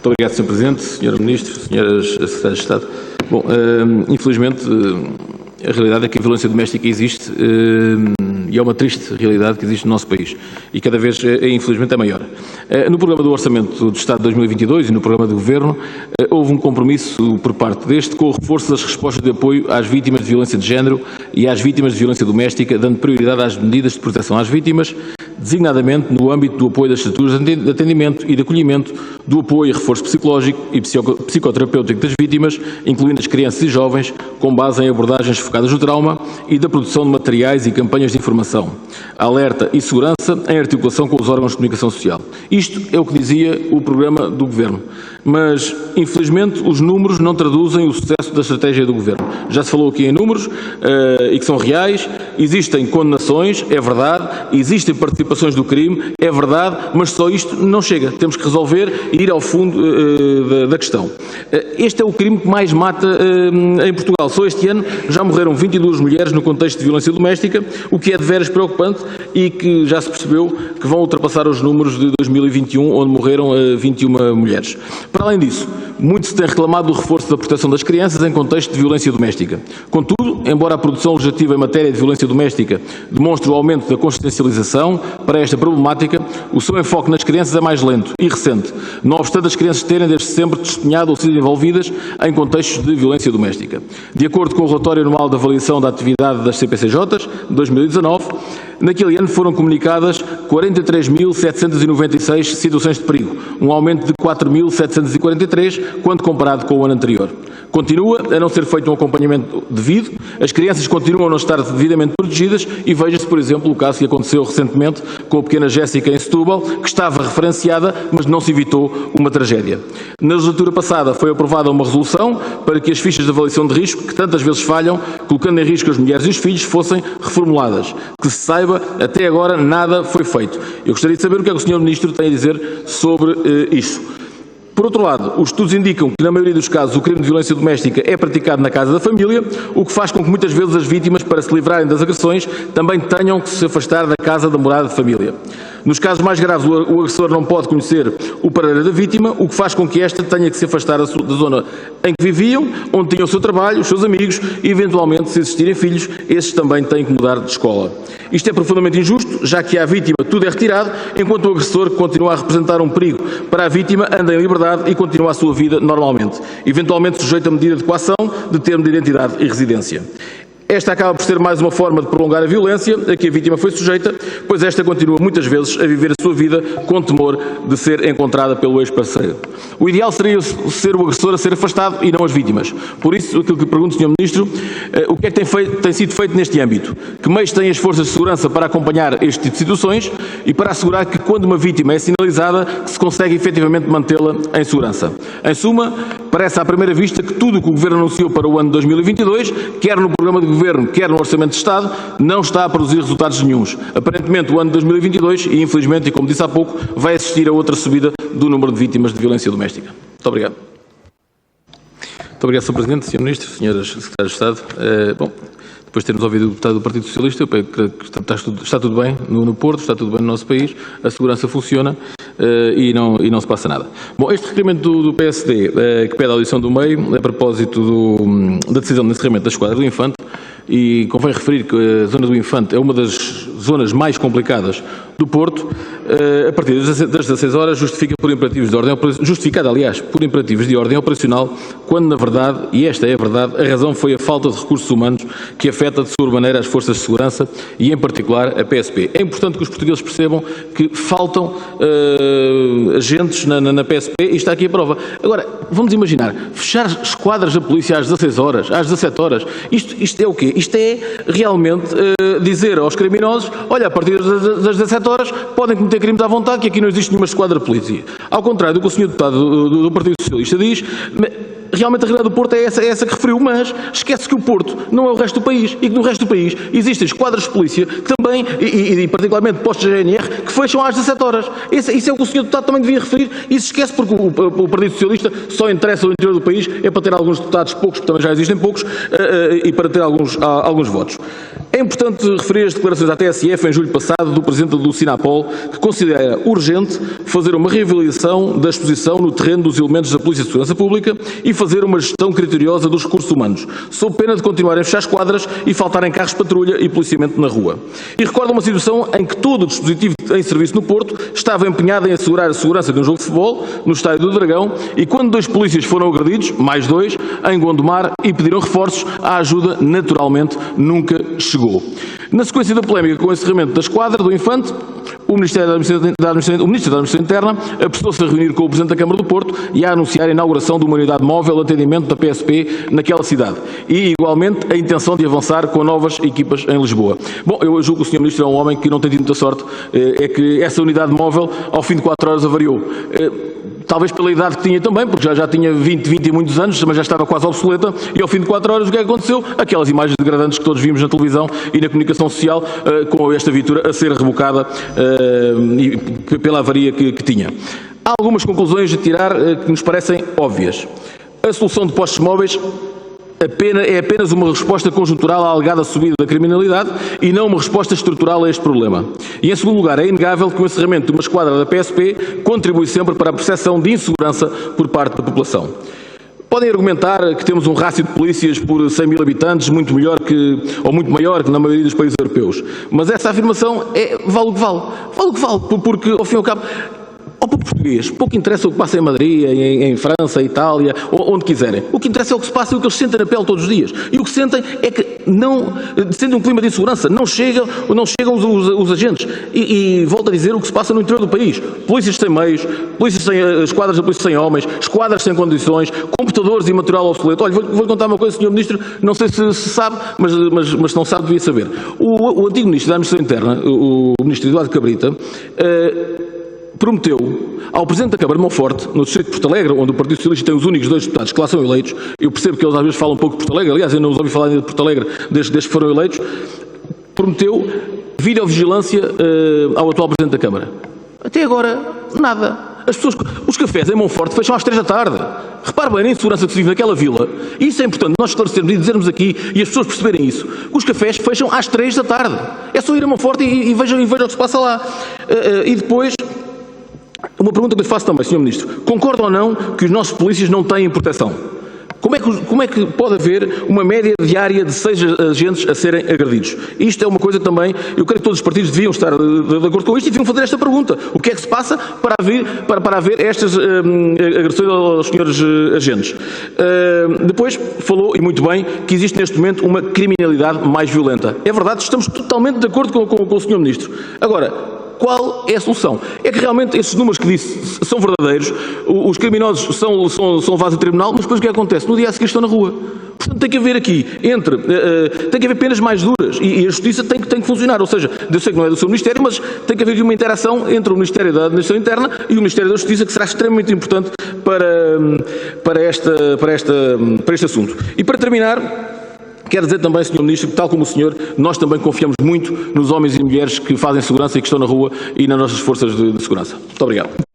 Muito obrigado, Sr. Presidente, Sr. Ministro, Sras. Secretárias de Estado. Bom, infelizmente, a realidade é que a violência doméstica existe e é uma triste realidade que existe no nosso país e cada vez, infelizmente, é maior. No programa do Orçamento do Estado de 2022 e no programa do Governo, houve um compromisso por parte deste com o reforço das respostas de apoio às vítimas de violência de género e às vítimas de violência doméstica, dando prioridade às medidas de proteção às vítimas, designadamente no âmbito do apoio das estruturas de atendimento e de acolhimento, do apoio e reforço psicológico e psicoterapêutico das vítimas, incluindo as crianças e jovens, com base em abordagens focadas no trauma e da produção de materiais e campanhas de informação, alerta e segurança em articulação com os órgãos de comunicação social. Isto é o que dizia o programa do Governo, mas, infelizmente, os números não traduzem o sucesso da estratégia do Governo. Já se falou aqui em números e que são reais, existem condenações, é verdade, existem participações do crime, é verdade, mas só isto não chega. Temos que resolver e ir ao fundo da questão. Este é o crime que mais mata em Portugal. Só este ano já morreram 22 mulheres no contexto de violência doméstica, o que é de veras preocupante e que já se percebeu que vão ultrapassar os números de 2021, onde morreram 21 mulheres. Para além disso, muito se tem reclamado do reforço da proteção das crianças em contexto de violência doméstica. Contudo, embora a produção legislativa em matéria de violência doméstica demonstre o aumento da consciencialização para esta problemática, o seu enfoque nas crianças é mais lento e recente, não obstante as crianças terem desde sempre testemunhado ou sido envolvidas em contextos de violência doméstica. De acordo com o relatório anual de avaliação da atividade das CPCJs, de 2019, naquele ano foram comunicadas 43.796 situações de perigo, um aumento de 4.743 quando comparado com o ano anterior. Continua a não ser feito um acompanhamento devido, as crianças continuam a não estar devidamente protegidas e veja-se, por exemplo, o caso que aconteceu recentemente com a pequena Jéssica em Setúbal, que estava referenciada, mas não se evitou uma tragédia. Na legislatura passada foi aprovada uma resolução para que as fichas de avaliação de risco, que tantas vezes falham, colocando em risco as mulheres e os filhos, fossem reformuladas. Que se saiba, até agora nada foi feito. Eu gostaria de saber o que é que o Sr. Ministro tem a dizer sobre isso. Por outro lado, os estudos indicam que, na maioria dos casos, o crime de violência doméstica é praticado na casa da família, o que faz com que muitas vezes as vítimas, para se livrarem das agressões, também tenham que se afastar da casa da morada de família. Nos casos mais graves, o agressor não pode conhecer o paradeiro da vítima, o que faz com que esta tenha que se afastar da zona em que viviam, onde tinham o seu trabalho, os seus amigos e, eventualmente, se existirem filhos, esses também têm que mudar de escola. Isto é profundamente injusto, já que à vítima tudo é retirado, enquanto o agressor, que continua a representar um perigo para a vítima, anda em liberdade e continua a sua vida normalmente, eventualmente sujeito a medida de coação de termo de identidade e residência. Esta acaba por ser mais uma forma de prolongar a violência a que a vítima foi sujeita, pois esta continua muitas vezes a viver a sua vida com temor de ser encontrada pelo ex-parceiro. O ideal seria ser o agressor a ser afastado e não as vítimas. Por isso, aquilo que pergunto, Sr. Ministro, o que é que tem sido feito neste âmbito? Que meios têm as forças de segurança para acompanhar este tipo de situações e para assegurar que, quando uma vítima é sinalizada, que se consegue efetivamente mantê-la em segurança? Em suma, parece à primeira vista que tudo o que o Governo anunciou para o ano de 2022, quer no programa de Governo, quer no Orçamento de Estado, não está a produzir resultados nenhuns. Aparentemente, o ano de 2022, e infelizmente, e como disse há pouco, vai assistir a outra subida do número de vítimas de violência doméstica. Muito obrigado. Muito obrigado, Sr. Presidente, Sr. Ministro, Sras. Secretárias de Estado. Depois de termos ouvido o deputado do Partido Socialista, eu penso que está tudo bem no Porto, está tudo bem no nosso país, a segurança funciona e não se passa nada. Bom, este requerimento do PSD, que pede a audição do MEI, a propósito da decisão de encerramento da Esquadra do Infante, e convém referir que a zona do Infante é uma das zonas mais complicadas do Porto, a partir das 16 horas justificada, aliás, por imperativos de ordem operacional, quando na verdade, e esta é a verdade, a razão foi a falta de recursos humanos que afeta de sobremaneira as forças de segurança e em particular a PSP. É importante que os portugueses percebam que faltam agentes na PSP e está aqui a prova. Agora, vamos imaginar, fechar esquadras da polícia às 16 horas, às 17 horas, isto é o quê? Isto é realmente dizer aos criminosos, olha, a partir das 17 horas podem cometer crimes à vontade, que aqui não existe nenhuma esquadra de polícia. Ao contrário do que o Sr. Deputado do Partido Socialista diz, realmente a realidade do Porto é essa que referiu, mas esquece que o Porto não é o resto do país e que no resto do país existem esquadras de polícia que também, e particularmente postos da GNR, que fecham às 17 horas. Isso é o que o Sr. Deputado também devia referir e se esquece porque o Partido Socialista só interessa no interior do país é para ter alguns deputados, poucos, porque também já existem poucos, e para ter alguns votos. É importante referir as declarações à TSF em julho passado do Presidente do Sinapol, que considera urgente fazer uma reavaliação da exposição no terreno dos elementos da Polícia de Segurança Pública e fazer uma gestão criteriosa dos recursos humanos, sob pena de continuarem a fechar esquadras e faltarem carros de patrulha e policiamento na rua. E recorda uma situação em que todo o dispositivo em serviço no Porto estava empenhado em assegurar a segurança de um jogo de futebol no Estádio do Dragão e quando 2 polícias foram agredidos, mais 2, em Gondomar e pediram reforços, a ajuda naturalmente nunca chegou. Na sequência da polémica com o encerramento da esquadra do Infante, o Ministro da Administração Interna apressou-se a reunir com o Presidente da Câmara do Porto e a anunciar a inauguração de uma unidade móvel de atendimento da PSP naquela cidade e, igualmente, a intenção de avançar com novas equipas em Lisboa. Bom, eu julgo que o Sr. Ministro é um homem que não tem tido muita sorte, é que essa unidade móvel, ao fim de 4 horas, avariou. Talvez pela idade que tinha também, porque já tinha 20 e muitos anos, também já estava quase obsoleta, e ao fim de 4 horas o que é que aconteceu? Aquelas imagens degradantes que todos vimos na televisão e na comunicação social, com esta viatura a ser rebocada pela avaria que tinha. Há algumas conclusões a tirar que nos parecem óbvias. A solução de postos móveis é apenas uma resposta conjuntural à alegada subida da criminalidade e não uma resposta estrutural a este problema. E, em segundo lugar, é inegável que o encerramento de uma esquadra da PSP contribui sempre para a percepção de insegurança por parte da população. Podem argumentar que temos um rácio de polícias por 100 mil habitantes muito maior que na maioria dos países europeus. Mas essa afirmação vale o que vale. Vale o que vale, porque, ao fim e ao cabo, ao povo português, pouco interessa o que passa em Madrid, em França, em Itália, onde quiserem. O que interessa é o que se passa e o que eles sentem na pele todos os dias. E o que sentem é que sentem um clima de insegurança, não chegam os agentes. E volto a dizer o que se passa no interior do país. Polícias sem meios, esquadras da polícia sem homens, esquadras sem condições, computadores e material obsoleto. Olha, vou-lhe contar uma coisa, Sr. Ministro, não sei se sabe, mas se não sabe, devia saber. O antigo Ministro da Administração Interna, o Ministro Eduardo Cabrita, prometeu ao Presidente da Câmara de Monforte, no distrito de Porto Alegre, onde o Partido Socialista tem os únicos 2 deputados que lá são eleitos, eu percebo que eles às vezes falam um pouco de Porto Alegre, aliás, eu não os ouvi falar ainda de Porto Alegre desde que foram eleitos, prometeu videovigilância ao atual Presidente da Câmara. Até agora, nada. Os cafés em Monforte fecham às 3 da tarde. Repare bem na insegurança que se vive naquela vila. E isso é importante nós esclarecermos e dizermos aqui e as pessoas perceberem isso. Os cafés fecham às 3 da tarde. É só ir a Monforte e vejam o que se passa lá. E depois, uma pergunta que lhe faço também, Sr. Ministro. Concorda ou não que os nossos polícias não têm proteção? Como é que pode haver uma média diária de 6 agentes a serem agredidos? Isto é uma coisa também, eu creio que todos os partidos deviam estar de acordo com isto e deviam fazer esta pergunta. O que é que se passa para haver estas agressões aos senhores agentes? Depois falou, e muito bem, que existe neste momento uma criminalidade mais violenta. É verdade, estamos totalmente de acordo com o Sr. Ministro. Agora, qual é a solução? É que realmente esses números que disse são verdadeiros, os criminosos são levados a tribunal, mas depois o que acontece? No dia a seguir estão na rua. Portanto, tem que haver aqui, tem que haver penas mais duras e a justiça tem que funcionar. Ou seja, eu sei que não é do seu Ministério, mas tem que haver aqui uma interação entre o Ministério da Administração Interna e o Ministério da Justiça, que será extremamente importante para este assunto. E para terminar, quero dizer também, Sr. Ministro, que tal como o senhor, nós também confiamos muito nos homens e mulheres que fazem segurança e que estão na rua e nas nossas forças de segurança. Muito obrigado.